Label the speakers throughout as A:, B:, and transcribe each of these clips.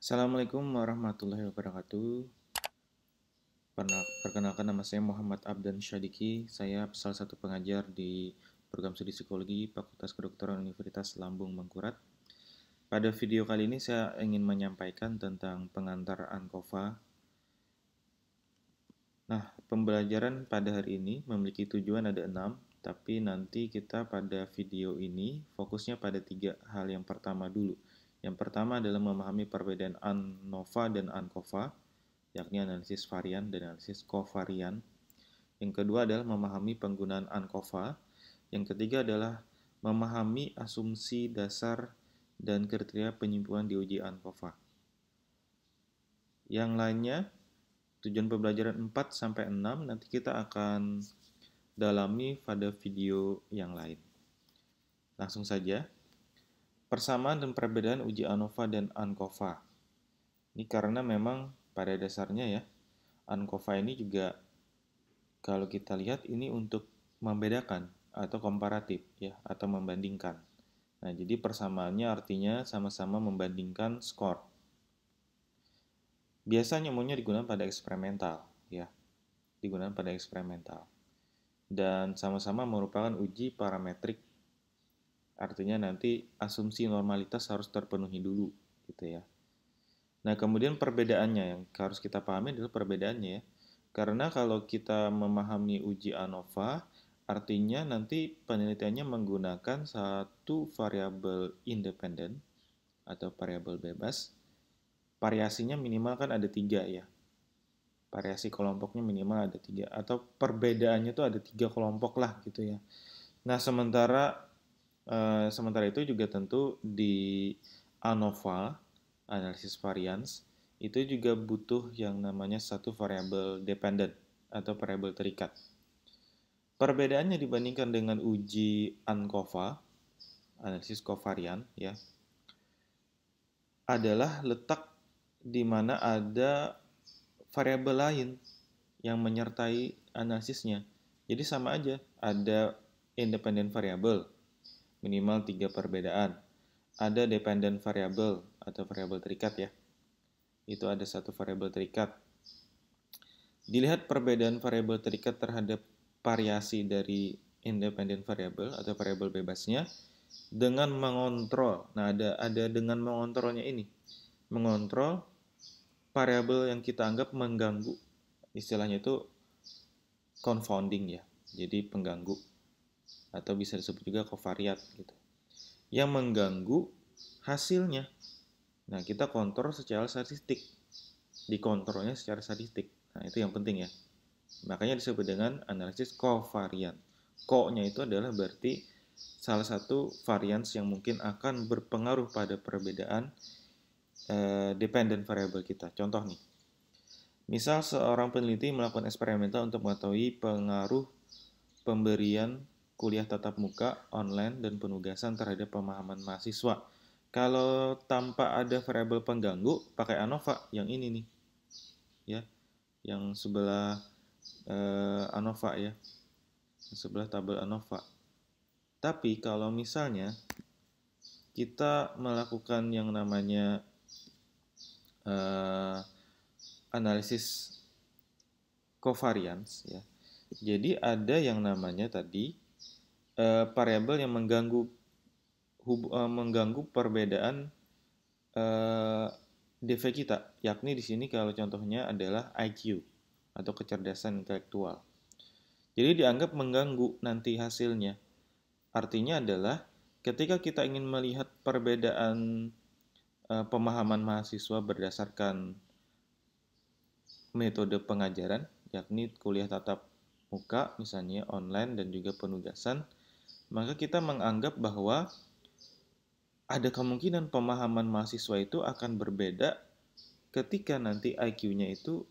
A: Assalamualaikum warahmatullahi wabarakatuh. Perkenalkan, nama saya Muhammad Abdan Syadiki. Saya salah satu pengajar di program studi psikologi Fakultas Kedokteran Universitas Lambung Mangkurat. Pada video kali ini saya ingin menyampaikan tentang pengantar ANCOVA. Nah, pembelajaran pada hari ini memiliki tujuan ada 6, tapi nanti kita pada video ini fokusnya pada 3 hal yang pertama dulu. Yang pertama adalah memahami perbedaan ANOVA dan ANCOVA, yakni analisis varian dan analisis kovarian. Yang kedua adalah memahami penggunaan ANCOVA. Yang ketiga adalah memahami asumsi dasar dan kriteria penyimpulan di uji ANCOVA. Yang lainnya, tujuan pembelajaran 4-6 nanti kita akan dalami pada video yang lain. Langsung saja. Persamaan dan perbedaan uji ANOVA dan ANCOVA. Ini karena memang pada dasarnya ya, ANCOVA ini juga kalau kita lihat ini untuk membedakan atau komparatif ya, atau membandingkan. Nah, jadi persamaannya artinya sama-sama membandingkan skor. Biasanya umumnya digunakan pada eksperimental ya. Digunakan pada eksperimental. Dan sama-sama merupakan uji parametrik. Artinya nanti asumsi normalitas harus terpenuhi dulu gitu ya. Nah, kemudian perbedaannya yang harus kita pahami adalah perbedaannya ya. Karena kalau kita memahami uji ANOVA, artinya nanti penelitiannya menggunakan satu variabel independen atau variabel bebas. Variasinya minimal kan ada 3 ya. Variasi kelompoknya minimal ada 3. Atau perbedaannya itu ada 3 kelompok lah gitu ya. Nah, sementara itu juga tentu di ANOVA, analisis varians, itu juga butuh yang namanya satu variabel dependent atau variabel terikat. Perbedaannya dibandingkan dengan uji ANCOVA, analisis kovarian, ya, adalah letak di mana ada variabel lain yang menyertai analisisnya. Jadi sama aja, ada independent variable, minimal 3 perbedaan. Ada dependent variable atau variabel terikat ya. Itu ada satu variabel terikat. Dilihat perbedaan variabel terikat terhadap variasi dari independent variable atau variabel bebasnya dengan mengontrol. Nah, ada dengan mengontrolnya ini. Mengontrol variabel yang kita anggap mengganggu. Istilahnya itu confounding ya. Jadi pengganggu atau bisa disebut juga kovariat gitu. Yang mengganggu hasilnya. Nah, kita kontrol secara statistik. Dikontrolnya secara statistik. Nah, itu yang penting ya. Makanya disebut dengan analisis kovarian. Ko-nya itu adalah berarti salah satu varians yang mungkin akan berpengaruh pada perbedaan dependent variable kita. Contoh nih. Misal seorang peneliti melakukan eksperimental untuk mengetahui pengaruh pemberian kuliah tatap muka, online, dan penugasan terhadap pemahaman mahasiswa. Kalau tanpa ada variabel pengganggu, pakai ANOVA yang ini nih. Ya, yang sebelah ANOVA ya. Sebelah tabel ANOVA. Tapi kalau misalnya kita melakukan yang namanya analisis covariance ya. Jadi ada yang namanya tadi variabel yang mengganggu perbedaan DV kita, yakni di sini kalau contohnya adalah IQ atau kecerdasan intelektual. Jadi dianggap mengganggu nanti hasilnya. Artinya adalah ketika kita ingin melihat perbedaan pemahaman mahasiswa berdasarkan metode pengajaran, yakni kuliah tatap muka, misalnya online dan juga penugasan, maka kita menganggap bahwa ada kemungkinan pemahaman mahasiswa itu akan berbeda ketika nanti IQ-nya itu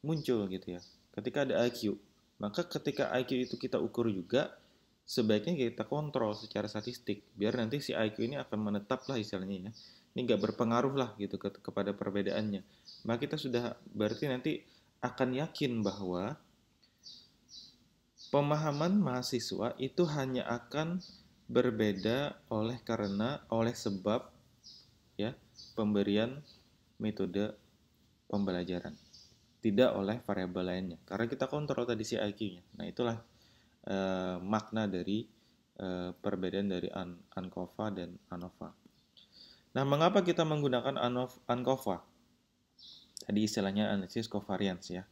A: muncul gitu ya. Ketika ada IQ, maka ketika IQ itu kita ukur juga, sebaiknya kita kontrol secara statistik, biar nanti si IQ ini akan menetap lah istilahnya ya. Ini nggak berpengaruh lah gitu kepada perbedaannya. Maka kita sudah berarti nanti akan yakin bahwa pemahaman mahasiswa itu hanya akan berbeda oleh sebab ya pemberian metode pembelajaran, tidak oleh variabel lainnya. Karena kita kontrol tadi si IQ-nya. Nah, itulah makna dari perbedaan dari ANCOVA dan ANOVA. Nah, mengapa kita menggunakan ANCOVA? Tadi istilahnya analisis covariance ya.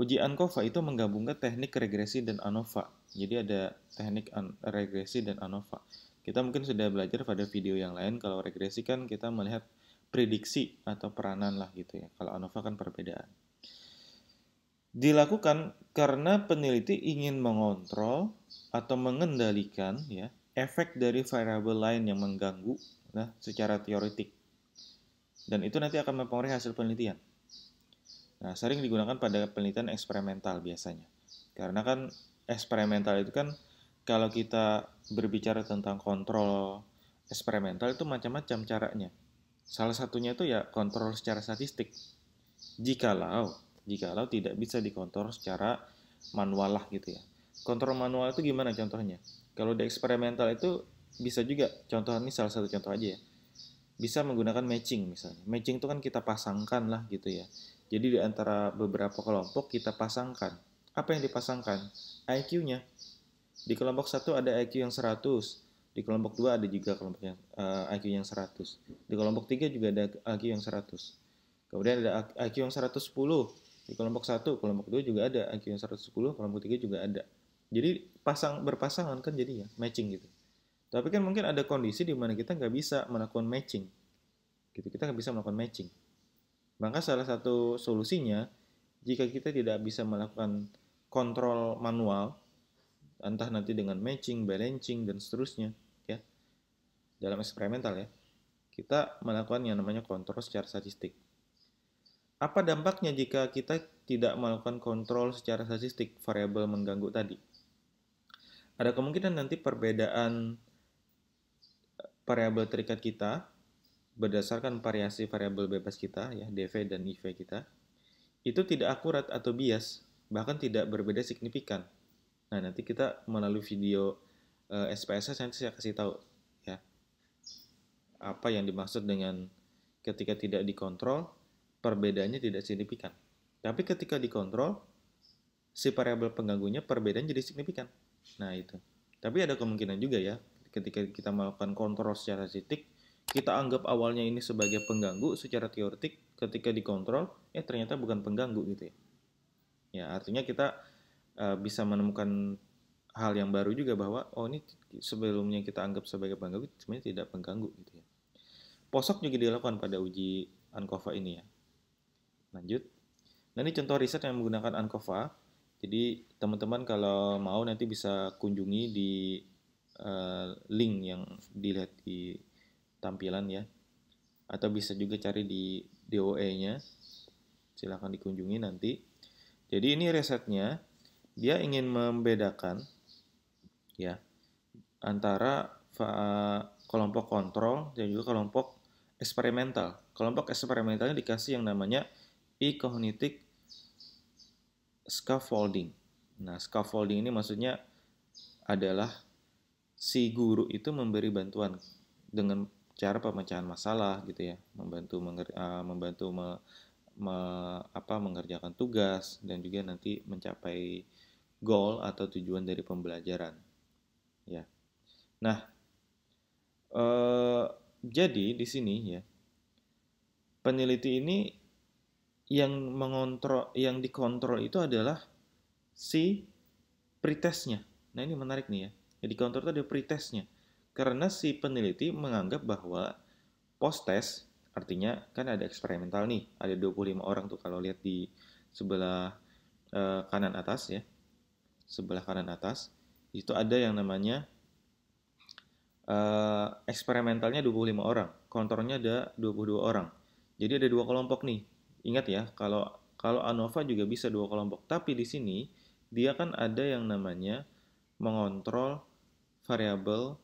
A: Uji ANCOVA itu menggabungkan teknik regresi dan ANOVA. Jadi ada teknik regresi dan ANOVA. Kita mungkin sudah belajar pada video yang lain, kalau regresi kan kita melihat prediksi atau peranan lah gitu ya. Kalau ANOVA kan perbedaan. Dilakukan karena peneliti ingin mengontrol atau mengendalikan ya efek dari variabel lain yang mengganggu secara teoretik. Dan itu nanti akan mempengaruhi hasil penelitian. Nah, sering digunakan pada penelitian eksperimental biasanya. Karena kan eksperimental itu kan kalau kita berbicara tentang kontrol eksperimental itu macam-macam caranya. Salah satunya itu ya kontrol secara statistik. Jikalau tidak bisa dikontrol secara manual lah gitu ya. Kontrol manual itu gimana contohnya? Kalau di eksperimental itu bisa juga, contoh ini salah satu contoh aja ya. Bisa menggunakan matching misalnya. Matching itu kan kita pasangkan lah gitu ya. Jadi di antara beberapa kelompok kita pasangkan. Apa yang dipasangkan? IQ-nya. Di kelompok 1 ada IQ yang 100. Di kelompok 2 ada juga kelompok yang IQ yang 100. Di kelompok 3 juga ada IQ yang 100. Kemudian ada IQ yang 110. Di kelompok 1, kelompok 2 juga ada IQ yang 110, kelompok 3 juga ada. Jadi berpasangan kan jadinya matching gitu. Tapi kan mungkin ada kondisi di mana kita nggak bisa melakukan matching. Gitu, kita nggak bisa melakukan matching. Maka salah satu solusinya, jika kita tidak bisa melakukan kontrol manual, entah nanti dengan matching, balancing, dan seterusnya, ya, dalam eksperimental ya, kita melakukan yang namanya kontrol secara statistik. Apa dampaknya jika kita tidak melakukan kontrol secara statistik variabel mengganggu tadi? Ada kemungkinan nanti perbedaan variabel terikat kita berdasarkan variasi variabel bebas kita ya, dv dan iv kita, itu tidak akurat atau bias, bahkan tidak berbeda signifikan. Nah, nanti kita melalui video SPSS nanti saya kasih tahu ya apa yang dimaksud dengan ketika tidak dikontrol perbedaannya tidak signifikan. Tapi ketika dikontrol si variabel pengganggunya perbedaan jadi signifikan. Nah, itu. Tapi ada kemungkinan juga ya ketika kita melakukan kontrol secara statistik, kita anggap awalnya ini sebagai pengganggu secara teoretik, ketika dikontrol ternyata bukan pengganggu gitu ya. Ya, artinya kita bisa menemukan hal yang baru juga bahwa ini sebelumnya kita anggap sebagai pengganggu sebenarnya tidak pengganggu gitu ya. POSOK juga dilakukan pada uji ANCOVA ini ya. Lanjut. Nah, ini contoh riset yang menggunakan ANCOVA. Jadi teman-teman kalau mau nanti bisa kunjungi di link yang dilihat di tampilan ya. Atau bisa juga cari di DOE-nya. Silahkan dikunjungi nanti. Jadi ini risetnya, dia ingin membedakan ya antara kelompok kontrol dan juga kelompok eksperimental. Kelompok eksperimentalnya dikasih yang namanya e-cognitive scaffolding. Nah, scaffolding ini maksudnya adalah si guru itu memberi bantuan dengan cara pemecahan masalah gitu ya, membantu mengerjakan tugas dan juga nanti mencapai goal atau tujuan dari pembelajaran. Ya. Nah, jadi di sini ya peneliti ini yang dikontrol itu adalah si pretestnya. Nah, ini menarik nih ya. Yang dikontrol itu ada pretestnya. Karena si peneliti menganggap bahwa post-test, artinya kan ada eksperimental nih, ada 25 orang tuh kalau lihat di sebelah kanan atas ya. Sebelah kanan atas, itu ada yang namanya eksperimentalnya 25 orang, kontrolnya ada 22 orang. Jadi ada dua kelompok nih. Ingat ya, kalau ANOVA juga bisa dua kelompok. Tapi di sini dia kan ada yang namanya mengontrol variabel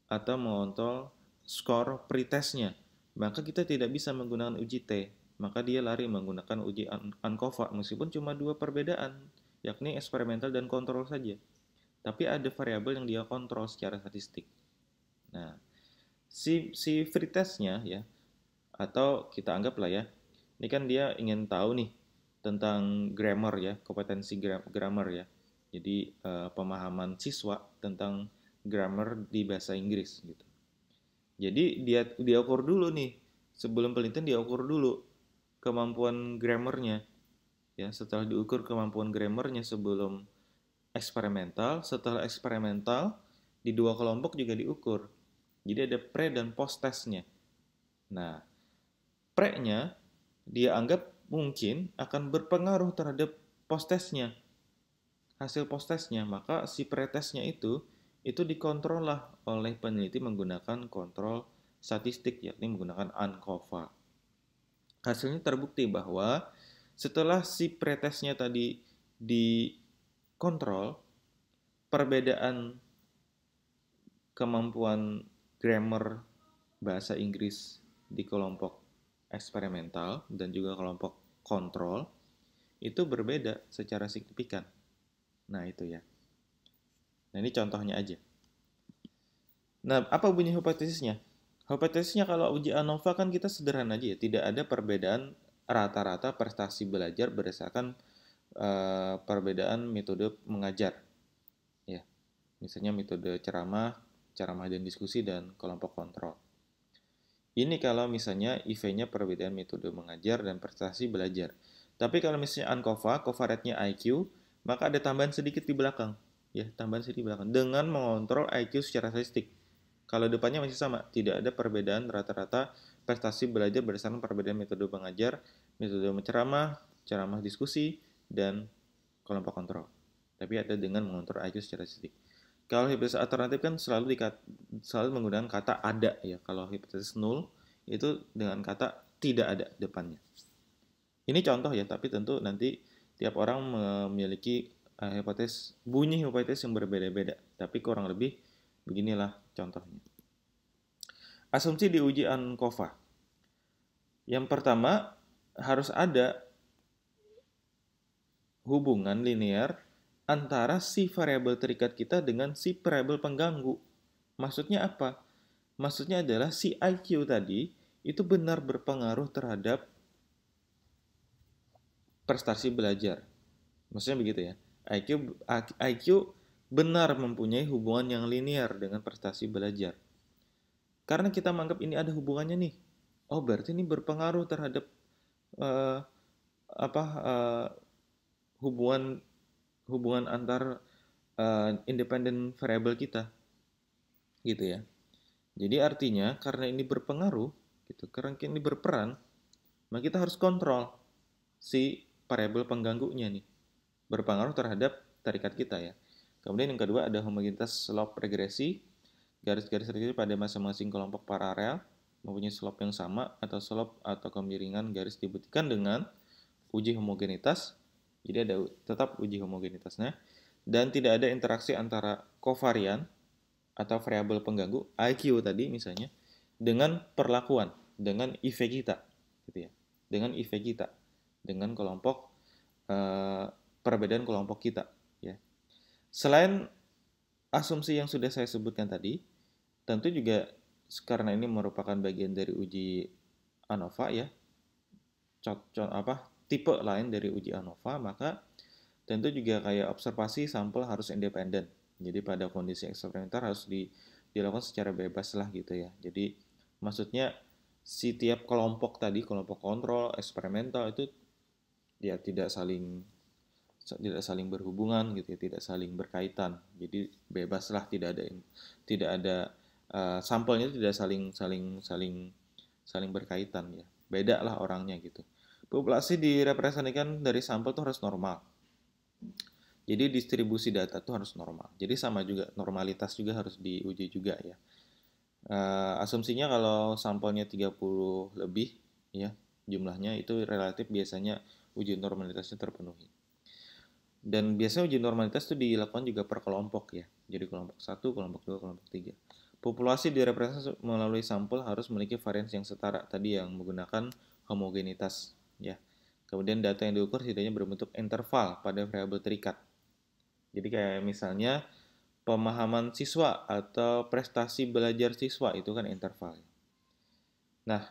A: atau mengontrol skor pretestnya. Maka kita tidak bisa menggunakan uji T. Maka dia lari menggunakan uji ANCOVA meskipun cuma dua perbedaan, yakni eksperimental dan kontrol saja. Tapi ada variabel yang dia kontrol secara statistik. Nah, si pretestnya ya, atau kita anggaplah ya, Ini kan dia ingin tahu nih tentang grammar ya, kompetensi grammar ya. Jadi pemahaman siswa tentang grammar di bahasa Inggris gitu. Jadi dia ukur dulu nih, sebelum penelitian dia ukur dulu kemampuan grammarnya ya. Setelah diukur kemampuan grammarnya sebelum eksperimental, setelah eksperimental di dua kelompok juga diukur. Jadi ada pre dan post testnya. Nah, pre-nya dia anggap mungkin akan berpengaruh terhadap post testnya, hasil post testnya. Maka si pre-testnya itu dikontrol lah oleh peneliti menggunakan kontrol statistik, yakni menggunakan ANCOVA. Hasilnya terbukti bahwa setelah si pretestnya tadi dikontrol, perbedaan kemampuan grammar bahasa Inggris di kelompok eksperimental dan juga kelompok kontrol itu berbeda secara signifikan. Nah, itu ya. Nah, ini contohnya aja. Nah, apa bunyi hipotesisnya? Hipotesisnya kalau uji ANOVA kan kita sederhana aja ya, tidak ada perbedaan rata-rata prestasi belajar berdasarkan perbedaan metode mengajar. Ya, misalnya metode ceramah dan diskusi dan kelompok kontrol. Ini kalau misalnya IV-nya perbedaan metode mengajar dan prestasi belajar. Tapi kalau misalnya ANCOVA, COVA rate-nya IQ, maka ada tambahan sedikit di belakang. Ya, tambahan sedikit di belakang. Dengan mengontrol IQ secara statistik. Kalau depannya masih sama, tidak ada perbedaan rata-rata prestasi belajar berdasarkan perbedaan metode mengajar, metode menceramah, ceramah diskusi, dan kelompok kontrol. Tapi ada dengan mengontrol IQ secara statistik. Kalau hipotesis alternatif kan selalu menggunakan kata ada ya. Kalau hipotesis null itu dengan kata tidak ada depannya. Ini contoh ya, tapi tentu nanti tiap orang memiliki bunyi hipotesis yang berbeda-beda. Tapi kurang lebih beginilah contohnya. Asumsi di uji ANCOVA. Yang pertama, harus ada hubungan linear antara si variabel terikat kita dengan si variabel pengganggu. Maksudnya apa? Maksudnya adalah si IQ tadi itu benar berpengaruh terhadap prestasi belajar. Maksudnya begitu ya. IQ benar mempunyai hubungan yang linear dengan prestasi belajar. Karena kita menganggap ini ada hubungannya nih. Oh, berarti ini berpengaruh terhadap uh, apa hubungan antar independent variable kita, gitu ya. Jadi artinya karena ini berpengaruh, gitu, karena ini berperan, maka kita harus kontrol si variabel pengganggunya nih, berpengaruh terhadap tarikat kita ya. Kemudian yang kedua ada homogenitas slope regresi, garis-garis regresi pada masing-masing kelompok paralel mempunyai slope yang sama atau slope atau kemiringan garis dibuktikan dengan uji homogenitas. Jadi ada tetap uji homogenitasnya dan tidak ada interaksi antara kovarian atau variabel pengganggu IQ tadi misalnya dengan perlakuan dengan IV kita gitu ya. Dengan IV kita dengan kelompok perbedaan kelompok kita ya. Selain asumsi yang sudah saya sebutkan tadi, tentu juga karena ini merupakan bagian dari uji ANOVA ya. Tipe lain dari uji ANOVA, maka tentu juga kayak observasi sampel harus independen. Jadi pada kondisi eksperimental harus dilakukan secara bebas lah gitu ya. Jadi maksudnya si tiap kelompok tadi, kelompok kontrol, eksperimental itu ya tidak saling berhubungan gitu ya, tidak saling berkaitan. Jadi bebas lah, tidak ada sampelnya tidak saling berkaitan ya. Beda lah orangnya gitu. Populasi direpresentasikan dari sampel itu harus normal. Jadi distribusi data itu harus normal. Jadi sama juga, normalitas juga harus diuji juga ya. Asumsinya kalau sampelnya 30 lebih ya jumlahnya, itu relatif biasanya uji normalitasnya terpenuhi. Dan biasanya uji normalitas itu dilakukan juga per kelompok ya. Jadi kelompok 1, kelompok 2, kelompok 3. Populasi direpresentasi melalui sampel harus memiliki varians yang setara tadi yang menggunakan homogenitas ya. Kemudian data yang diukur setidaknya berbentuk interval pada variabel terikat. Jadi kayak misalnya pemahaman siswa atau prestasi belajar siswa itu kan interval. Nah,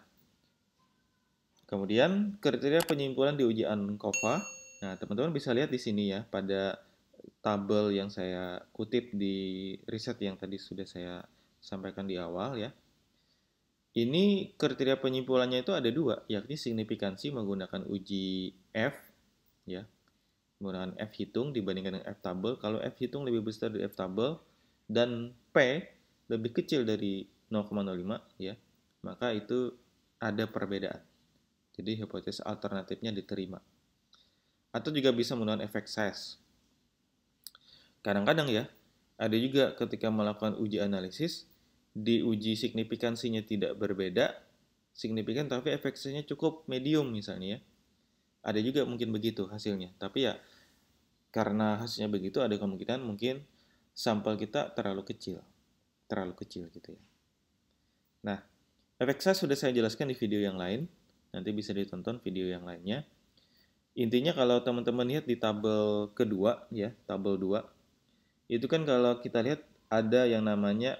A: Kemudian kriteria penyimpulan di uji ANCOVA. Nah, teman-teman bisa lihat di sini ya pada tabel yang saya kutip di riset yang tadi sudah saya sampaikan di awal ya. Ini kriteria penyimpulannya itu ada dua, yakni signifikansi menggunakan uji F ya, menggunakan F hitung dibandingkan dengan F tabel. Kalau F hitung lebih besar dari F tabel dan P lebih kecil dari 0,05 ya, maka itu ada perbedaan. Jadi hipotesis alternatifnya diterima. Atau juga bisa menggunakan efek size. Kadang-kadang ya, ada juga ketika melakukan uji analisis, di uji signifikansinya tidak berbeda, signifikan tapi efek size-nya cukup medium misalnya ya. Ada juga mungkin begitu hasilnya. Tapi ya, karena hasilnya begitu, ada kemungkinan mungkin sampel kita terlalu kecil. Terlalu kecil gitu ya. Nah, efek size sudah saya jelaskan di video yang lain. Nanti bisa ditonton video yang lainnya. Intinya kalau teman-teman lihat di tabel kedua ya, tabel 2, itu kan kalau kita lihat ada yang namanya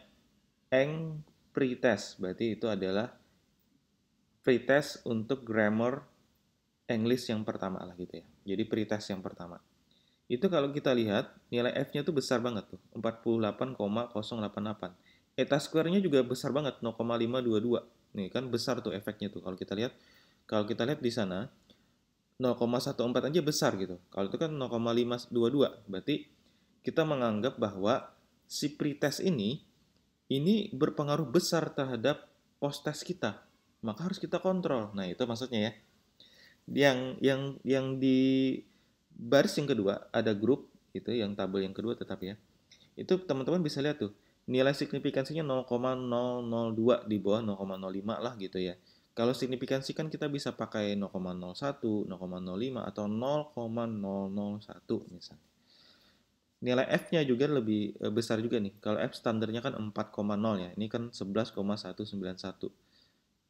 A: Eng pretest, berarti itu adalah pretest untuk grammar English yang pertama lah gitu ya. Jadi pretest yang pertama. Itu kalau kita lihat nilai F-nya tuh besar banget tuh, 48,088. Eta square-nya juga besar banget, 0,522. Nih kan besar tuh efeknya tuh. Kalau kita lihat di sana 0,14 aja besar gitu. Kalau itu kan 0,522. Berarti kita menganggap bahwa si pretest ini berpengaruh besar terhadap post test kita. Maka harus kita kontrol. Nah, itu maksudnya ya. Yang di baris yang kedua ada grup itu yang tabel yang kedua tetap ya. Itu teman-teman bisa lihat tuh. Nilai signifikansinya 0,002 di bawah 0,05 lah gitu ya. Kalau signifikansi kan kita bisa pakai 0,01, 0,05 atau 0,001 misalnya. Nilai F-nya juga lebih besar juga nih. Kalau F standarnya kan 4,0 ya. Ini kan 11,191.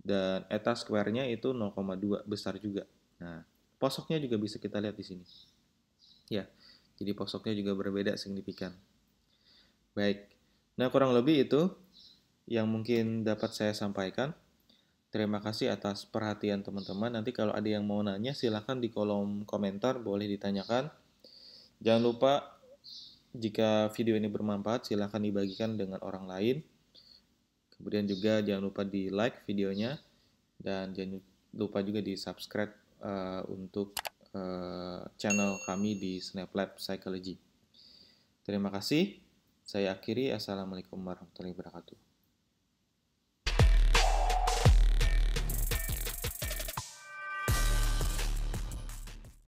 A: Dan eta square-nya itu 0,2 besar juga. Nah, posoknya juga bisa kita lihat di sini. Ya, jadi posoknya juga berbeda signifikan. Baik. Nah, kurang lebih itu yang mungkin dapat saya sampaikan. Terima kasih atas perhatian teman-teman. Nanti kalau ada yang mau nanya, silahkan di kolom komentar, boleh ditanyakan. Jangan lupa, jika video ini bermanfaat, silahkan dibagikan dengan orang lain. Kemudian juga jangan lupa di like videonya. Dan jangan lupa juga di subscribe untuk channel kami di SnapLab Psychology. Terima kasih. Saya akhiri. Assalamualaikum warahmatullahi wabarakatuh.